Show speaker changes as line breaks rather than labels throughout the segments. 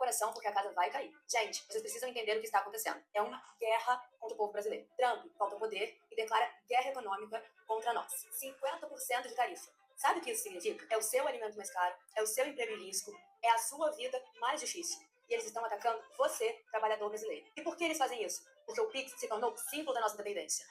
coração porque a casa vai cair. Gente, vocês precisam entender o que está acontecendo. É uma guerra contra o povo brasileiro. Trump volta ao poder e declara guerra econômica contra nós. 50% de tarifa. Sabe o que isso significa? É o seu alimento mais caro, é o seu emprego em risco, é a sua vida mais difícil. E eles estão atacando você, trabalhador brasileiro. E por que eles fazem isso? Porque o Pix se tornou símbolo da nossa independência.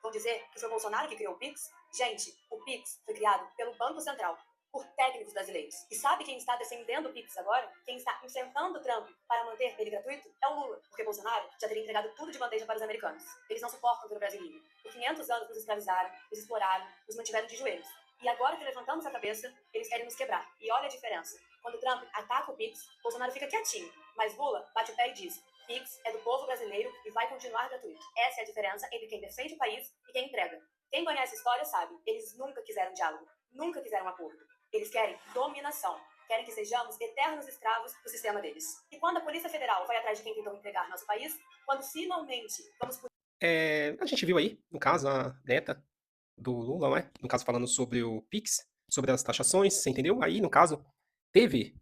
Vão dizer que foi o Bolsonaro que criou o Pix? Gente, o Pix foi criado pelo Banco Central, por técnicos brasileiros. E sabe quem está defendendo o Pix agora? Quem está enfrentando o Trump para manter ele gratuito? É o Lula, porque Bolsonaro já teria entregado tudo de bandeja para os americanos. Eles não suportam ter o Brasil livre. Por 500 anos nos escravizaram, nos exploraram, nos mantiveram de joelhos. E agora que levantamos a cabeça, eles querem nos quebrar. E olha a diferença. Quando Trump ataca o Pix, Bolsonaro fica quietinho. Mas Lula bate o pé e diz: Pix é do povo brasileiro e vai continuar gratuito. Essa é a diferença entre quem defende o país e quem entrega. Quem conhece a história sabe, eles nunca quiseram diálogo, nunca quiseram acordo. Eles querem dominação. Querem que sejamos eternos escravos do sistema deles. E quando a Polícia Federal vai atrás de quem tentou entregar nosso país, quando finalmente vamos...
A gente viu aí, no caso, a neta do Lula, não é? No caso, falando sobre o Pix, sobre as taxações, você entendeu? Aí, no caso, teve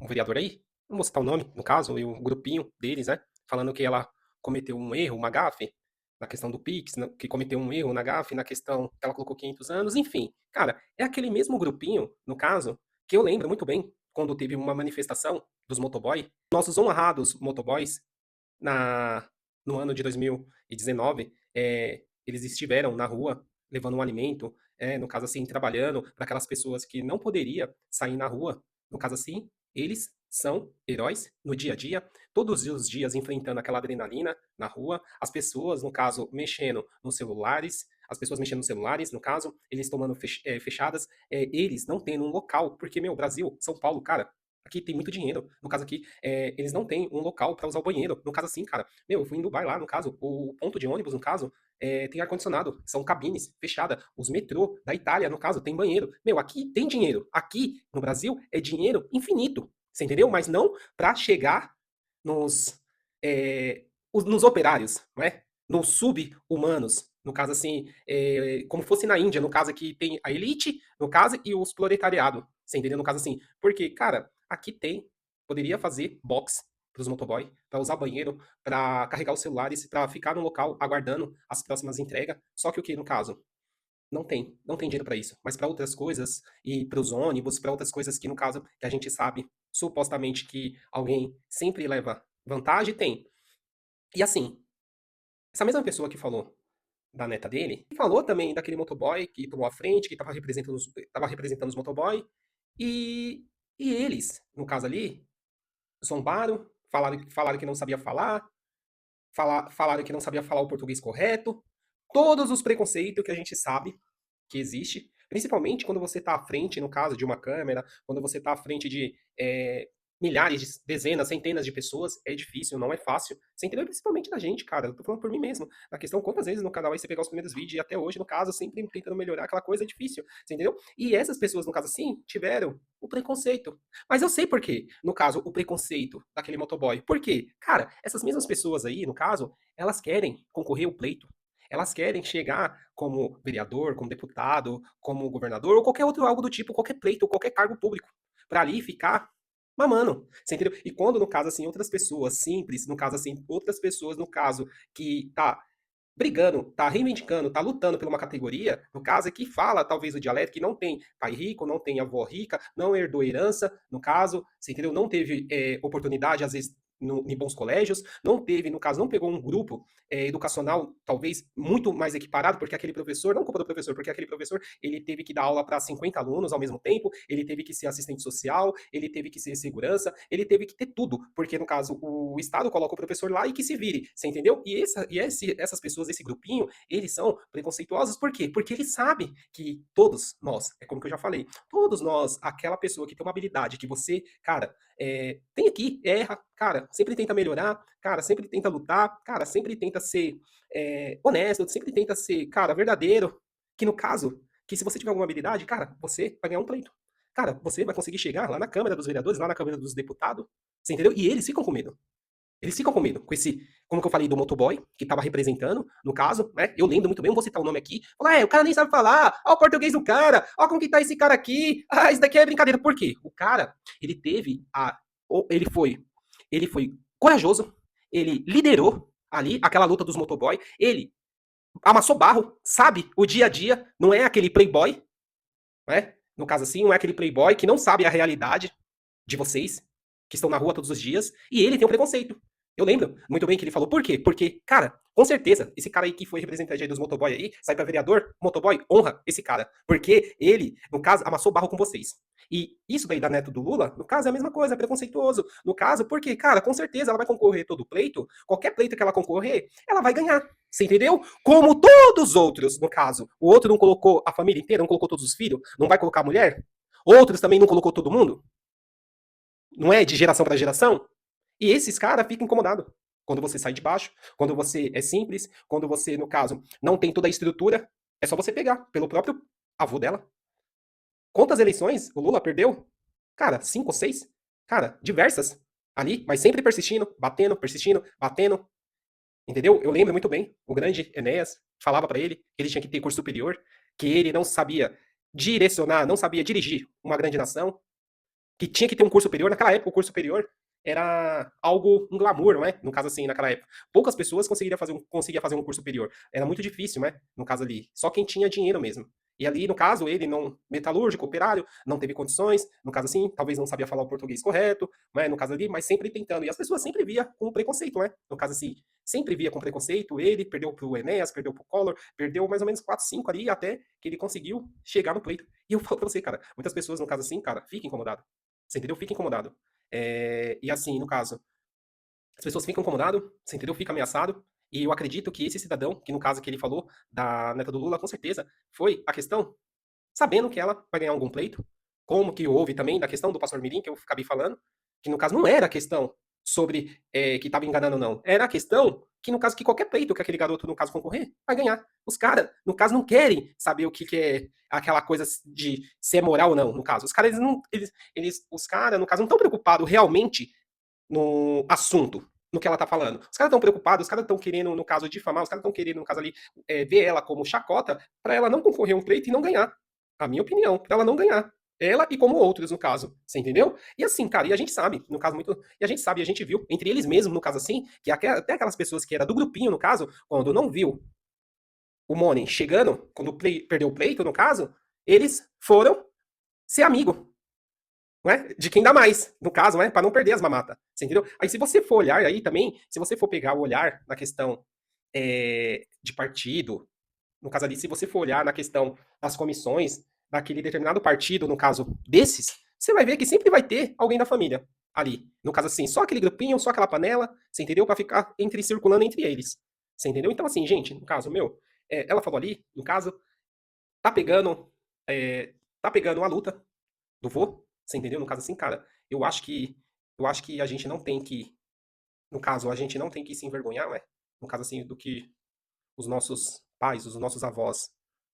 um vereador aí, não vou citar o nome, no caso, e o grupinho deles, né? Falando que ela cometeu um erro, uma gafe, na questão do Pix, que cometeu um erro na gafe, na questão que ela colocou 500 anos, enfim. Cara, é aquele mesmo grupinho, no caso, que eu lembro muito bem, quando teve uma manifestação dos motoboy, nossos honrados motoboys, na, no ano de 2019, eles estiveram na rua levando um alimento, no caso assim, trabalhando para aquelas pessoas que não poderia sair na rua. No caso assim, eles são heróis no dia a dia, todos os dias enfrentando aquela adrenalina na rua, as pessoas, no caso, mexendo nos celulares, as pessoas mexendo nos celulares, no caso, eles tomando fechadas, eles não tendo um local, porque, meu, Brasil, São Paulo, cara, aqui tem muito dinheiro. No caso aqui, eles não têm um local para usar o banheiro. No caso assim, cara, meu, eu fui em Dubai lá, no caso, o ponto de ônibus, no caso, tem ar-condicionado, são cabines fechadas. Os metrô da Itália, no caso, tem banheiro. Meu, aqui tem dinheiro. Aqui no Brasil é dinheiro infinito. Você entendeu? Mas não para chegar nos, nos operários, não é? Nos sub-humanos. No caso assim, como fosse na Índia, no caso aqui tem a elite, no caso, e os proletariado. Você entendeu? No caso assim, porque, cara, aqui tem, poderia fazer box para os motoboy, para usar banheiro, para carregar os celulares, para ficar no local aguardando as próximas entregas. Só que o que, no caso? Não tem dinheiro para isso. Mas para outras coisas, e para os ônibus, para outras coisas que, no caso, que a gente sabe supostamente que alguém sempre leva vantagem, tem. E assim, essa mesma pessoa que falou da neta dele, falou também daquele motoboy que tomou a frente, que estava representando os motoboy, e, e eles, no caso ali, zombaram, falaram que não sabia falar, falaram que não sabia falar o português correto, todos os preconceitos que a gente sabe que existe, principalmente quando você está à frente, no caso, de uma câmera, quando você está à frente de milhares, dezenas, centenas de pessoas, é difícil, não é fácil. Você entendeu? Principalmente da gente, cara. Eu tô falando por mim mesmo. Na questão, quantas vezes no canal aí você pegar os primeiros vídeos e até hoje, no caso, sempre tentando melhorar aquela coisa é difícil. Você entendeu? E essas pessoas, no caso assim, tiveram o preconceito. Mas eu sei por quê. No caso, o preconceito daquele motoboy. Por quê? Cara, essas mesmas pessoas aí, no caso, elas querem concorrer ao pleito. Elas querem chegar como vereador, como deputado, como governador, ou qualquer outro algo do tipo, qualquer pleito, ou qualquer cargo público, para ali ficar mamando, você entendeu? E quando, no caso, assim, outras pessoas simples, no caso, assim, outras pessoas, no caso, que tá brigando, tá reivindicando, tá lutando por uma categoria, no caso, é que fala, talvez, o dialeto, que não tem pai rico, não tem avó rica, não herdou herança, no caso, você entendeu? Não teve oportunidade, às vezes, em bons colégios, não teve, no caso, não pegou um grupo educacional, talvez, muito mais equiparado, porque aquele professor, não culpa do professor, porque aquele professor, ele teve que dar aula para 50 alunos ao mesmo tempo, ele teve que ser assistente social, ele teve que ser segurança, ele teve que ter tudo, porque, no caso, o Estado coloca o professor lá e que se vire, você entendeu? Essas pessoas, esse grupinho, eles são preconceituosos, por quê? Porque eles sabem que todos nós, é como que eu já falei, todos nós, aquela pessoa que tem uma habilidade que você, cara, tem aqui, erra, cara, sempre tenta melhorar, cara, sempre tenta lutar, cara, sempre tenta ser honesto, sempre tenta ser, cara, verdadeiro, que no caso, que se você tiver alguma habilidade, cara, você vai ganhar um pleito. Cara, você vai conseguir chegar lá na Câmara dos Vereadores, lá na Câmara dos Deputados, você entendeu? E eles ficam com medo. Eles ficam com medo com esse, como que eu falei, do motoboy, que estava representando, no caso, né? Eu lembro muito bem, não vou citar o nome aqui. Falar, o cara nem sabe falar, ó o português do cara, ó como que tá esse cara aqui, isso daqui é brincadeira. Por quê? O cara, ele teve a. Ele foi. ele foi corajoso, ele liderou ali aquela luta dos motoboy, ele amassou barro, sabe o dia a dia, não é aquele playboy, né? No caso assim, não é aquele playboy que não sabe a realidade de vocês, que estão na rua todos os dias, e ele tem um preconceito. Eu lembro muito bem que ele falou, por quê? Porque, cara, com certeza, esse cara aí que foi representante aí dos motoboy aí, sai pra vereador, motoboy, honra esse cara. Porque ele, no caso, amassou barro com vocês. E isso daí da neto do Lula, no caso, é a mesma coisa, é preconceituoso. No caso, porque, cara, com certeza ela vai concorrer todo pleito, qualquer pleito que ela concorrer, ela vai ganhar. Você entendeu? Como todos os outros, no caso. O outro não colocou a família inteira, não colocou todos os filhos, não vai colocar a mulher. Outros também não colocou todo mundo. Não é de geração para geração? E esses caras ficam incomodados. Quando você sai de baixo, quando você é simples, quando você, no caso, não tem toda a estrutura, é só você pegar pelo próprio avô dela. Quantas eleições o Lula perdeu? Cara, 5 ou 6? Cara, diversas ali, mas sempre persistindo, batendo. Entendeu? Eu lembro muito bem, o grande Enéas falava para ele que ele tinha que ter curso superior, que ele não sabia direcionar, não sabia dirigir uma grande nação, que tinha que ter um curso superior. Naquela época, o curso superior era algo, um glamour, não é? No caso assim, naquela época. Poucas pessoas conseguiam fazer um curso superior. Era muito difícil, né? No caso ali. Só quem tinha dinheiro mesmo. E ali, no caso, ele não, metalúrgico, operário, não teve condições, no caso assim, talvez não sabia falar o português correto, né, no caso ali, mas sempre tentando. E as pessoas sempre via com preconceito, né? No caso assim, sempre via com preconceito, ele perdeu pro Enéas, perdeu pro Collor, perdeu mais ou menos 4, 5 ali, até que ele conseguiu chegar no pleito. E eu falo pra você, cara, muitas pessoas, no caso assim, cara, fiquem incomodadas. Você entendeu? Fica incomodado. E assim, no caso, as pessoas ficam incomodadas, você entendeu? Fica ameaçado. E eu acredito que esse cidadão, que no caso que ele falou da neta do Lula, com certeza foi a questão, sabendo que ela vai ganhar algum pleito, como que houve também da questão do pastor Mirim, que eu acabei falando, que no caso não era a questão sobre que estava enganando ou não, era a questão que no caso que qualquer pleito que aquele garoto no caso concorrer, vai ganhar. Os caras, no caso, não querem saber o que, que é aquela coisa de se é moral ou não, no caso. Os caras, eles não, os caras, no caso, não estão preocupados realmente no assunto, no que ela tá falando. Os caras estão preocupados, os caras estão querendo, no caso, difamar, os caras estão querendo, no caso ali, ver ela como chacota para ela não concorrer a um pleito e não ganhar. A minha opinião, para ela não ganhar. Ela e como outros, no caso. Você entendeu? E assim, cara, e a gente sabe, no caso, muito. E a gente sabe, a gente viu, entre eles mesmos, no caso assim, que até aquelas pessoas que era do grupinho, no caso, quando não viu o Money chegando, quando perdeu o pleito, no caso, eles foram ser amigo, não é? De quem dá mais, no caso, não é? Para não perder as mamatas. Você entendeu? Aí, se você for olhar aí também, se você for pegar o olhar na questão de partido, no caso ali, se você for olhar na questão das comissões daquele determinado partido, no caso desses, você vai ver que sempre vai ter alguém da família ali. No caso assim, só aquele grupinho, só aquela panela, você entendeu? Para ficar circulando entre eles. Você entendeu? Então, assim, gente, no caso meu, ela falou ali, no caso, tá pegando, é, tá pegando a luta do vô, você entendeu? No caso assim, cara, eu acho que a gente não tem que, no caso, a gente não tem que se envergonhar, né? No caso assim, do que os nossos pais, os nossos avós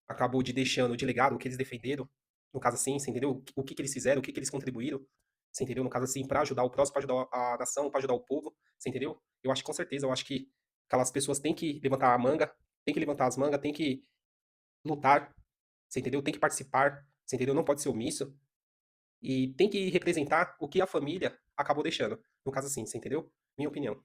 acabou de deixando de legado, o que eles defenderam, no caso assim, você entendeu? O que que eles fizeram, o que que eles contribuíram, você entendeu? No caso assim, para ajudar o próximo, para ajudar a nação, para ajudar o povo, você entendeu? Eu acho que com certeza, eu acho que aquelas pessoas têm que levantar a manga, têm que levantar as mangas, têm que lutar, você entendeu? Tem que participar, você entendeu? Não pode ser omisso e tem que representar o que a família acabou deixando. No caso assim, você entendeu? Minha opinião.